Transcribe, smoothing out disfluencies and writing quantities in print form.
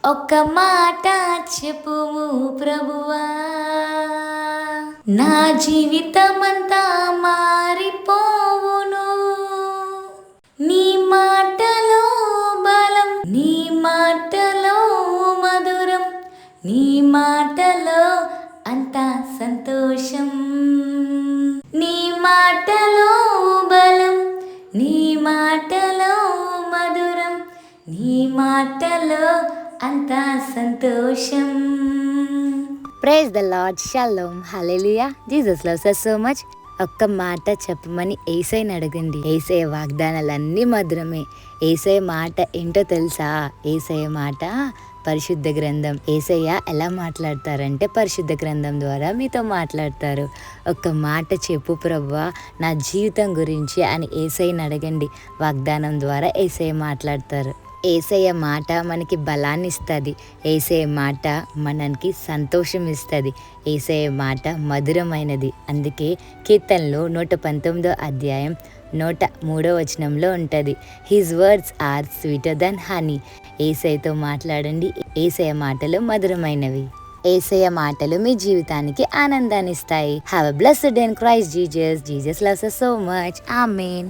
ఒక్క మాట చెప్పుము ప్రభువా, నా జీవితమంతా మారిపోవును. నీ మాటలో బలం, నీ మాటలో మధురం, నీ మాటలో అంత సంతోషం. నీ మాటలో బలం, నీ మాటలో మధురం, నీ మాటలో అంత సంతోషం. Praise the Lord, shalom, hallelujah. Jesus loves us so much. ఒక్క మాట చెప్పమని యేసయ్యని అడగండి. యేసయ్య వాగ్దానాలన్నీ మధురమే. యేసయ్య మాట ఏంటో తెలుసా? యేసయ్య మాట పరిశుద్ధ గ్రంథం. యేసయ్య ఎలా మాట్లాడతారంటే పరిశుద్ధ గ్రంథం ద్వారా మీతో మాట్లాడతారు. ఒక్క మాట చెప్పు ప్రభువా నా జీవితం గురించి అని యేసయ్యని అడగండి. వాగ్దానం ద్వారా యేసయ్య మాట్లాడతారు. యేసయ్య మాట మనకి బలాన్ని ఇస్తుంది. యేసయ్య మాట మనకి సంతోషం ఇస్తుంది. యేసయ్య మాట మధురమైనది. అందుకే కీర్తనలో 119 అధ్యాయం 103 వచనంలో ఉంటుంది, his words are sweeter than honey. యేసయ్యతో మాట్లాడండి. యేసయ్య మాటలు మధురమైనవి. యేసయ్య మాటలు మీ జీవితానికి ఆనందాన్ని ఇస్తాయి. Have a blessed day in Christ Jesus. Jesus loves us so much. Amen.